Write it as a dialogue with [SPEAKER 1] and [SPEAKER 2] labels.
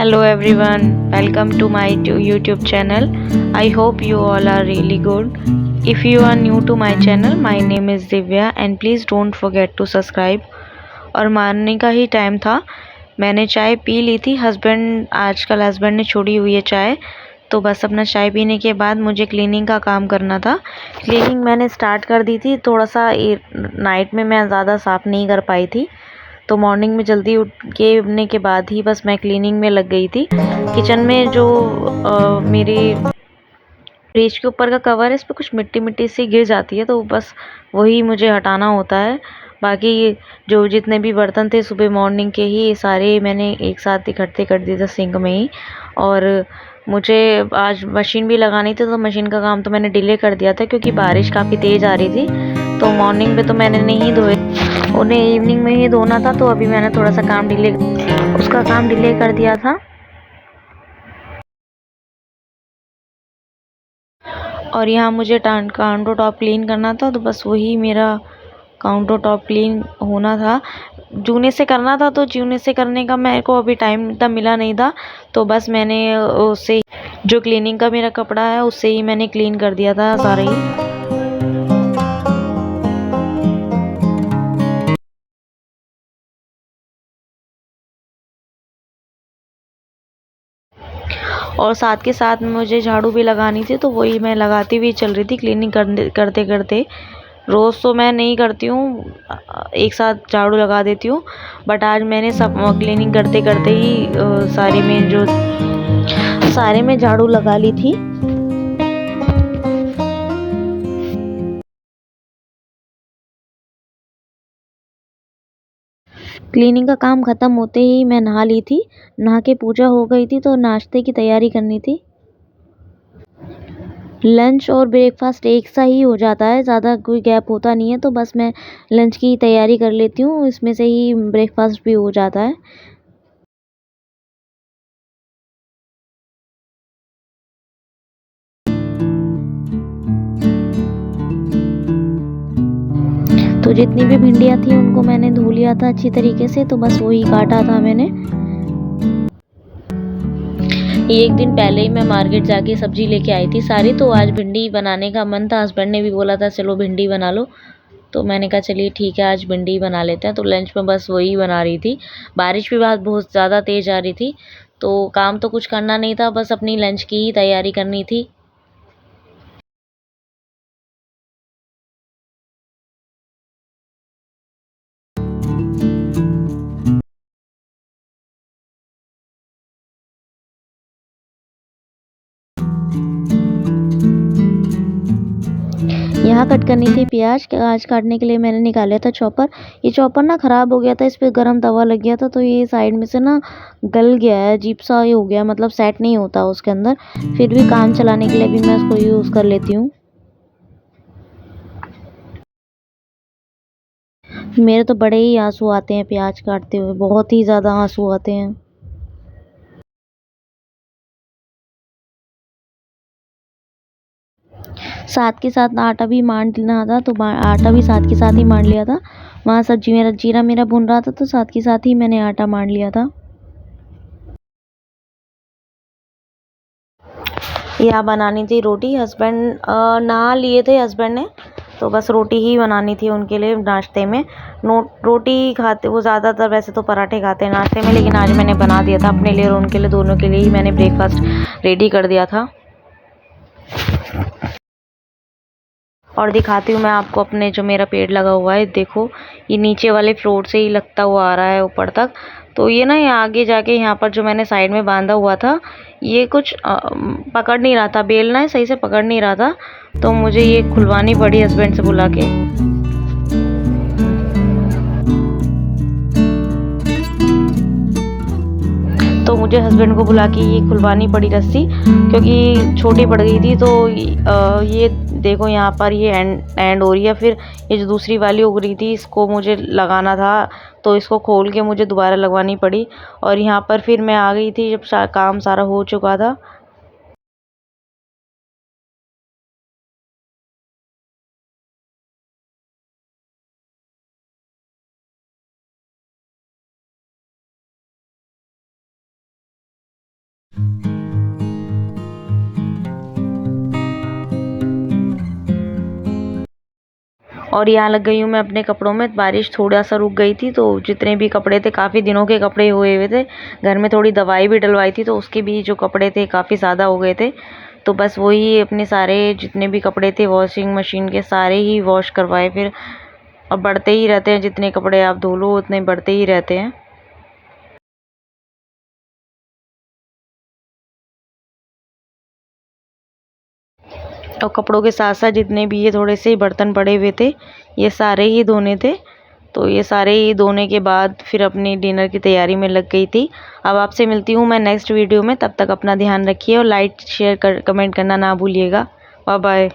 [SPEAKER 1] Hello everyone, welcome to my YouTube channel. I hope you all are really good. If you are new to my channel, my name is Divya and please don't forget to subscribe. और मारने का ही time था, मैंने चाय P ली थी। आजकल husband ने छोड़ी हुई है चाय, तो बस अपना चाय पीने के बाद मुझे क्लीनिंग का काम करना था। क्लीनिंग मैंने स्टार्ट कर दी थी, थोड़ा सा नाइट में मैं ज़्यादा साफ़ नहीं कर पाई थी, तो मॉर्निंग में जल्दी उठने के बाद ही बस मैं क्लीनिंग में लग गई थी। किचन में जो मेरे फ्रिज के ऊपर का कवर है, इस पर कुछ मिट्टी मिट्टी सी गिर जाती है, तो बस वही मुझे हटाना होता है। बाकी जो जितने भी बर्तन थे सुबह मॉर्निंग के ही सारे मैंने एक साथ इकट्ठे कर दिए थे सिंक में ही। और मुझे आज मशीन भी लगानी थी, तो मशीन का काम तो मैंने डिले कर दिया था क्योंकि बारिश काफ़ी तेज़ आ रही थी, तो मॉर्निंग में तो मैंने नहीं धोए, उन्हें इवनिंग में ही धोना था, तो अभी मैंने थोड़ा सा उसका काम डिले कर दिया था। और यहाँ मुझे काउंटर टॉप क्लीन करना था, तो बस वही मेरा काउंटर टॉप क्लीन होना था। जूने से करना था, तो जूने से करने का मेरे को अभी टाइम इतना मिला नहीं था, तो बस मैंने उससे जो क्लीनिंग का मेरा कपड़ा है उससे ही मैंने क्लीन कर दिया था सारा ही। और साथ के साथ मुझे झाड़ू भी लगानी थी, तो वही मैं लगाती हुई चल रही थी क्लीनिंग करते करते। रोज़ तो मैं नहीं करती हूँ, एक साथ झाड़ू लगा देती हूँ, बट आज मैंने सब क्लीनिंग करते करते ही सारे में झाड़ू लगा ली थी। क्लीनिंग का काम ख़त्म होते ही मैं नहा ली थी। नहा के पूजा हो गई थी, तो नाश्ते की तैयारी करनी थी। लंच और ब्रेकफास्ट एक सा ही हो जाता है, ज़्यादा कोई गैप होता नहीं है, तो बस मैं लंच की तैयारी कर लेती हूँ, इसमें से ही ब्रेकफास्ट भी हो जाता है। तो जितनी भी भिंडियाँ थी उनको मैंने धो लिया था अच्छी तरीके से, तो बस वही काटा था मैंने। एक दिन पहले ही मैं मार्केट जाके सब्जी लेके आई थी सारी, तो आज भिंडी बनाने का मन था, हस्बैंड ने भी बोला था चलो भिंडी बना लो, तो मैंने कहा चलिए ठीक है आज भिंडी बना लेते हैं। तो लंच में बस वही बना रही थी। बारिश भी बहुत ज़्यादा तेज़ आ रही थी, तो काम तो कुछ करना नहीं था, बस अपनी लंच की ही तैयारी करनी थी। यहाँ कट करनी थी प्याज काटने के लिए मैंने निकाला था चॉपर। ये चॉपर ना ख़राब हो गया था, इस पे गरम तवा लग गया था, तो ये साइड में से ना गल गया है, अजीब सा ये हो गया, मतलब सेट नहीं होता उसके अंदर। फिर भी काम चलाने के लिए भी मैं उसको यूज़ कर लेती हूँ। मेरे तो बड़े ही आंसू आते हैं प्याज काटते हुए, बहुत ही ज़्यादा आंसू आते हैं। साथ के साथ आटा भी मान लेना था, तो आटा भी साथ के साथ ही मान लिया था। वहाँ सब्जी मेरा जीरा मेरा भुन रहा था, तो साथ के साथ ही मैंने आटा मान लिया था। यहाँ बनानी थी रोटी। हस्बैंड नहा लिए थे हस्बैंड ने, तो बस रोटी ही बनानी थी उनके लिए नाश्ते में। रोटी खाते वो, ज़्यादातर वैसे तो पराठे खाते हैं नाश्ते में, लेकिन आज मैंने बना दिया था अपने लिए और उनके लिए, दोनों के लिए ही मैंने ब्रेकफास्ट रेडी कर दिया था। और दिखाती हूँ मैं आपको अपने जो मेरा पेड़ लगा हुआ है, देखो ये नीचे वाले फ्लोर से ही लगता हुआ आ रहा है ऊपर तक। तो ये ना, ये आगे जाके यहाँ पर जो मैंने साइड में बांधा हुआ था, ये कुछ पकड़ नहीं रहा था, बेलना है सही से पकड़ नहीं रहा था, तो मुझे ये खुलवानी पड़ी हस्बैंड से बुला के। तो मुझे हस्बैंड को बुला के ये खुलवानी पड़ी रस्सी, क्योंकि छोटी पड़ गई थी। तो ये देखो यहाँ पर ये एंड हो रही है, फिर ये जो दूसरी वाली उग रही थी इसको मुझे लगाना था, तो इसको खोल के मुझे दोबारा लगवानी पड़ी। और यहाँ पर फिर मैं आ गई थी जब काम सारा हो चुका था। और यहाँ लग गई हूँ मैं अपने कपड़ों में। बारिश थोड़ा सा रुक गई थी तो जितने भी कपड़े थे, काफ़ी दिनों के कपड़े हुए थे, घर में थोड़ी दवाई भी डलवाई थी तो उसके भी जो कपड़े थे काफ़ी ज़्यादा हो गए थे। तो बस वही अपने सारे जितने भी कपड़े थे वॉशिंग मशीन के सारे ही वॉश करवाए फिर। और बढ़ते ही रहते हैं, जितने कपड़े आप धो लो उतने बढ़ते ही रहते हैं। और कपड़ों के साथ साथ जितने भी ये थोड़े से बर्तन पड़े हुए थे ये सारे ही धोने थे। तो ये सारे ही धोने के बाद फिर अपनी डिनर की तैयारी में लग गई थी। अब आपसे मिलती हूँ मैं नेक्स्ट वीडियो में। तब तक अपना ध्यान रखिए और लाइक शेयर कमेंट करना ना भूलिएगा। Bye bye.